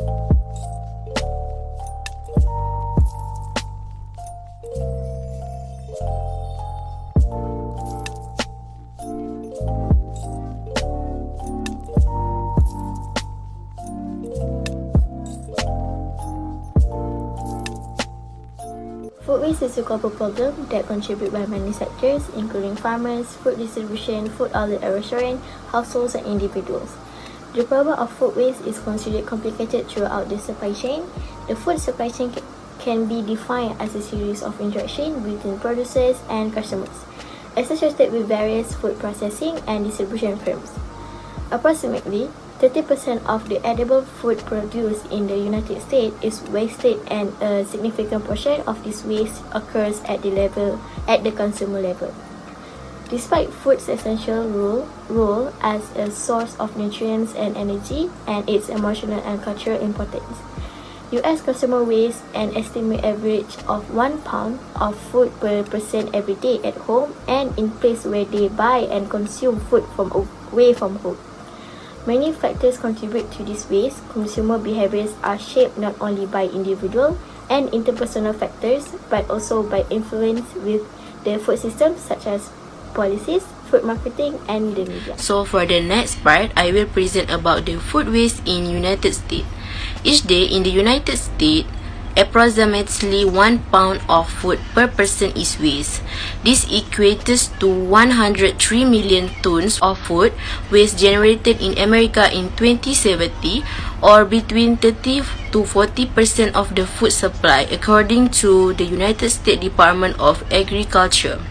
Food waste is a global problem that contributed by many sectors, including farmers, food distribution, food outlet and restaurants, households, and individuals. The problem of food waste is considered complicated throughout the supply chain. The food supply chain can be defined as a series of interactions between producers and customers, associated with various food processing and distribution firms. Approximately 30% of the edible food produced in the United States is wasted, and a significant portion of this waste occurs at the consumer level. Despite food's essential role as a source of nutrients and energy, and its emotional and cultural importance, U.S. consumer waste an estimated average of 1 pound of food per person every day at home and in places where they buy and consume food from away from home. Many factors contribute to this waste. Consumer behaviors are shaped not only by individual and interpersonal factors, but also by influence with the food system, such as policies, food marketing, and the media. So for the next part, I will present about the food waste in United States. Each day in the United States, approximately 1 pound of food per person is waste. This equates to 103 million tons of food waste generated in America in 2070, or between 30 to 40% of the food supply, according to the United States Department of Agriculture.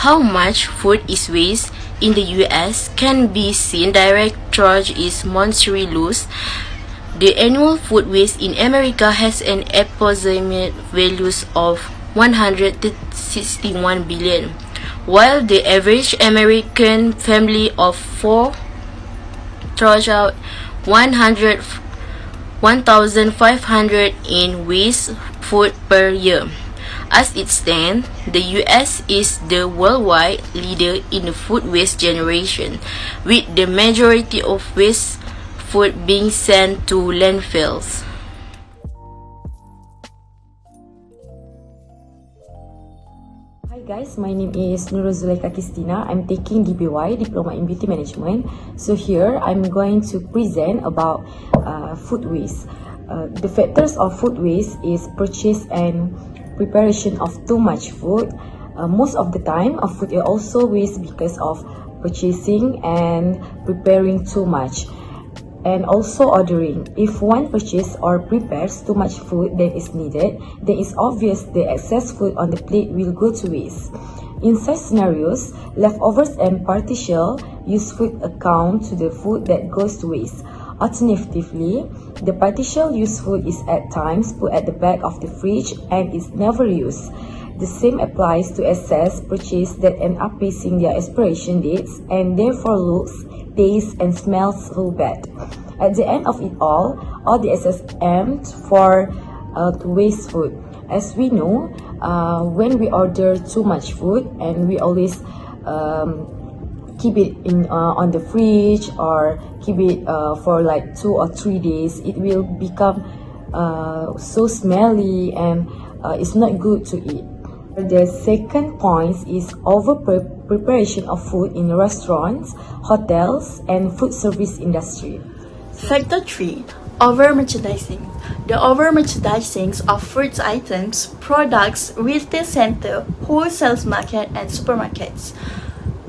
How much food is waste in the US can be seen. Direct charge is monetary loss. The annual food waste in America has an approximate value of 161 billion, while the average American family of 4 throws out 1,500 in waste food per year. As it stands, the US is the worldwide leader in the food waste generation, with the majority of waste food being sent to landfills. Hi guys, my name is Nuruzulaika Kristina. I'm taking DBY, Diploma in Beauty Management. So here I'm going to present about food waste. The factors of food waste is purchase and preparation of too much food. Most of the time, food is also waste because of purchasing and preparing too much. And also ordering. If one purchases or prepares too much food than is needed, then it's obvious the excess food on the plate will go to waste. In such scenarios, leftovers and partial used food account to the food that goes to waste. Alternatively, the partial used food is at times put at the back of the fridge and is never used. The same applies to excess purchase that end up missing their expiration dates and therefore looks, tastes, and smells so bad. At the end of it all the excess aimed for to waste food. As we know, when we order too much food and we always keep it in on the fridge or keep it for like 2 or 3 days, it will become so smelly and it's not good to eat. The second point is over-preparation of food in restaurants, hotels, and food service industry. Factor 3. Over-merchandising. The over-merchandising of food items, products, retail center, wholesale market, and supermarkets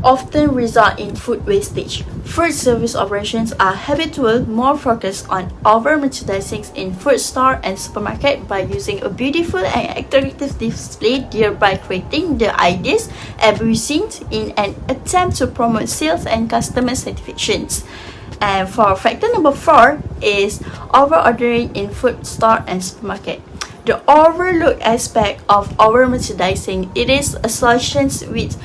often result in food wastage. Food service operations are habitually more focused on over-merchandising in food store and supermarket by using a beautiful and attractive display, thereby creating the ideas everything in an attempt to promote sales and customer satisfactions. And for factor number 4 is over-ordering in food store and supermarket. The overlooked aspect of over-merchandising, it is associated with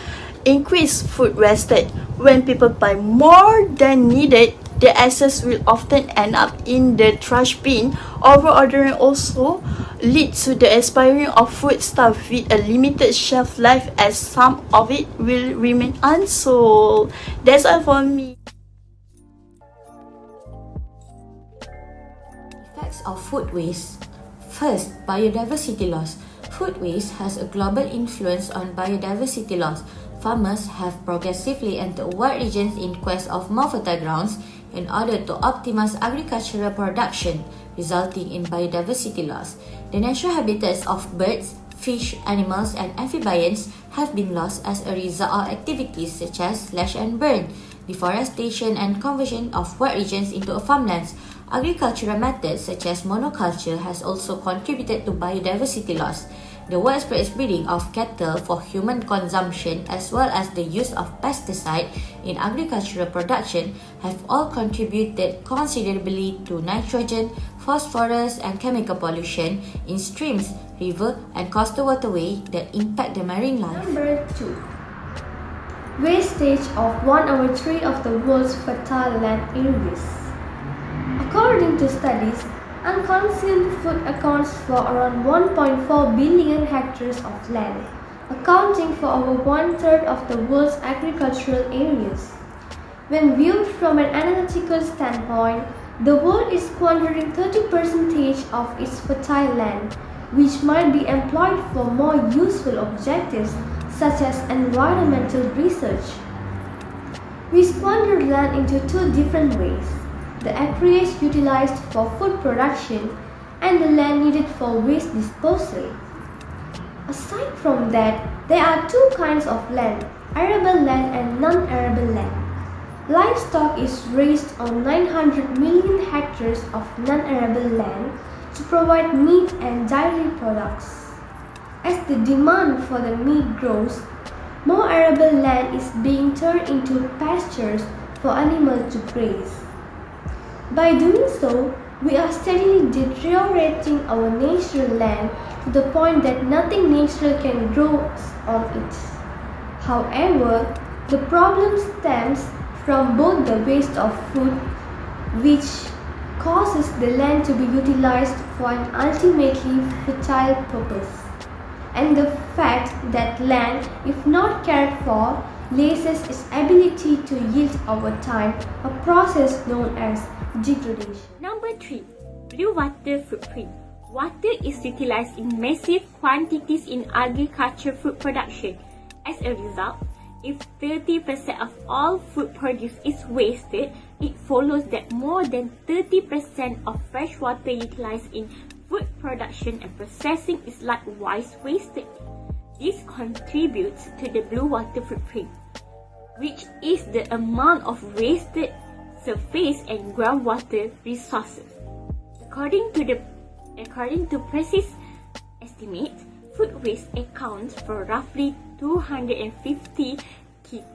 increased food wasted. When people buy more than needed, the excess will often end up in the trash bin. Over-ordering also leads to the expiring of food stuff with a limited shelf life, as some of it will remain unsold. That's all for me. Impacts of food waste. First, biodiversity loss. Food waste has a global influence on biodiversity loss. Farmers have progressively entered wide regions in quest of more fertile grounds in order to optimize agricultural production, resulting in biodiversity loss. The natural habitats of birds, fish, animals, and amphibians have been lost as a result of activities such as slash and burn, deforestation, and conversion of wide regions into farmlands. Agricultural methods such as monoculture has also contributed to biodiversity loss. The widespread breeding of cattle for human consumption as well as the use of pesticide in agricultural production have all contributed considerably to nitrogen, phosphorus, and chemical pollution in streams, rivers, and coastal waterways that impact the marine life. Number 2. Wastage of 1/3 of the world's fertile land areas. According to studies, unconsumed food accounts for around 1.4 billion hectares of land, accounting for over 1/3 of the world's agricultural areas. When viewed from an analytical standpoint, the world is squandering 30% of its fertile land, which might be employed for more useful objectives such as environmental research. We squander land into two different ways: the acreage utilized for food production and the land needed for waste disposal. Aside from that, there are two kinds of land: arable land and non-arable land. Livestock is raised on 900 million hectares of non-arable land to provide meat and dairy products. As the demand for the meat grows, more arable land is being turned into pastures for animals to graze. By doing so, we are steadily deteriorating our natural land to the point that nothing natural can grow on it. However, the problem stems from both the waste of food, which causes the land to be utilized for an ultimately fertile purpose, and the fact that land, if not cared for, loses its ability to yield over time, a process known as degradation. Number 3. Blue water footprint. Water is utilized in massive quantities in agriculture food production. As a result, if 30% of all food produced is wasted, it follows that more than 30% of fresh water utilized in food production and processing is likewise wasted. This contributes to the blue water footprint, which is the amount of wasted surface and groundwater resources. According to precise estimates, food waste accounts for roughly 250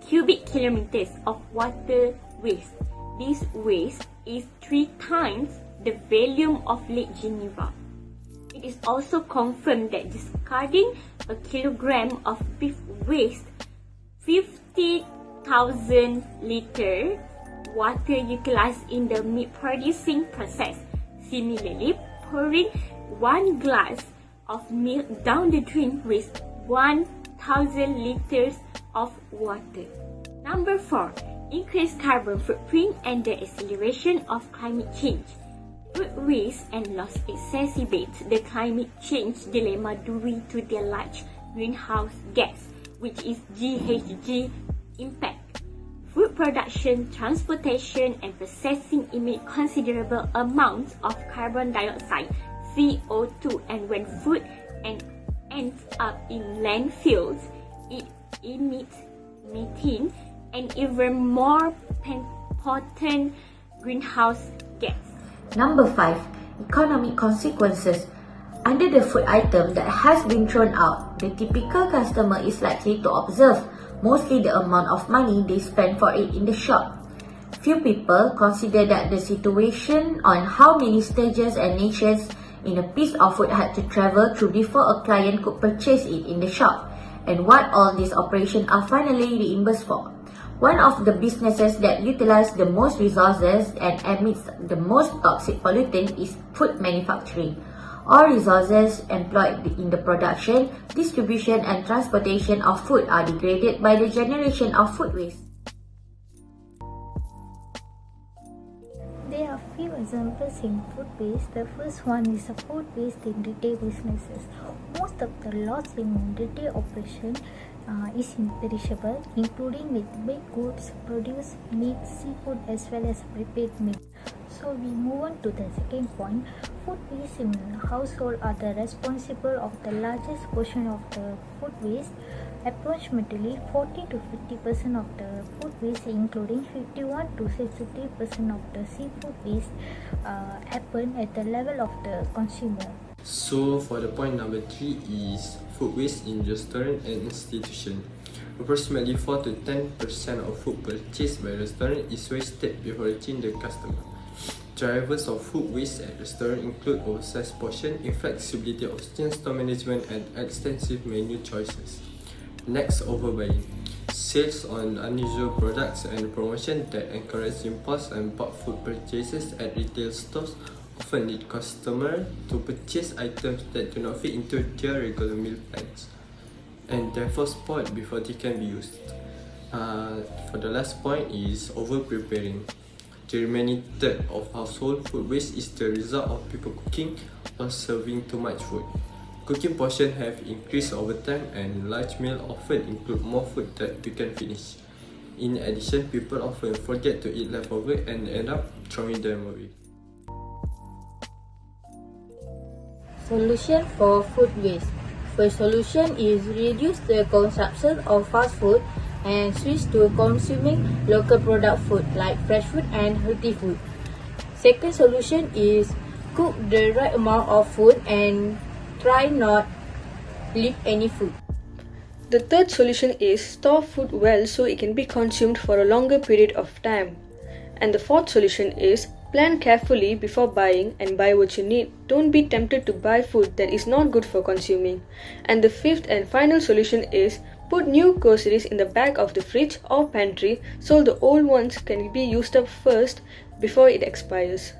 cubic kilometers of water waste. This waste is 3 times the volume of Lake Geneva. It is also confirmed that discarding a kilogram of beef waste 50,000 liters water utilized in the meat producing process. Similarly, pouring 1 glass of milk down the drain wastes 1,000 liters of water. Number 4. Increased carbon footprint and the acceleration of climate change. Food waste and loss exacerbate the climate change dilemma due to their large greenhouse gas, which is GHG impact. Food production, transportation, and processing emit considerable amounts of carbon dioxide, CO2, and when food ends up in landfills, it emits methane and even more potent greenhouse gas. Number 5. Economic consequences. Under the food item that has been thrown out, the typical customer is likely to observe mostly the amount of money they spend for it in the shop. Few people consider that the situation on how many stages and nations in a piece of food had to travel through before a client could purchase it in the shop, and what all these operations are finally reimbursed for. One of the businesses that utilize the most resources and emits the most toxic pollutant is food manufacturing. All resources employed in the production, distribution, and transportation of food are degraded by the generation of food waste. There are few examples in food waste. The first one is the food waste in retail businesses. Most of the loss in retail operation is imperishable, including with baked goods, produce, meat, seafood, as well as prepared meat. So we move on to the second point. Food waste in household are the responsible of the largest portion of the food waste. Approximately 40 to 50% of the food waste, including 51 to 63% of the seafood waste, happen at the level of the consumer. So for the point number 3 is food waste in restaurant and institution. Approximately 4 to 10% of food purchased by restaurant is wasted before reaching the customer. Drivers of food waste at restaurant include oversized portion, inflexibility of store management, and extensive menu choices. Next, overbuying. Sales on unusual products and promotion that encourage impulse and bulk food purchases at retail stores often lead customers to purchase items that do not fit into their regular meal plans and therefore spoiled before they can be used. For the last point is over-preparing. The remaining third of household food waste is the result of people cooking or serving too much food. Cooking portions have increased over time and large meals often include more food that we can finish. In addition, people often forget to eat leftover and end up throwing them away. Solution for food waste. First solution is reduce the consumption of fast food and switch to consuming local product food like fresh food and healthy food. Second solution is cook the right amount of food and try not leave any food. The third solution is store food well so it can be consumed for a longer period of time. And the fourth solution is plan carefully before buying and buy what you need. Don't be tempted to buy food that is not good for consuming. And the fifth and final solution is put new groceries in the back of the fridge or pantry so the old ones can be used up first before it expires.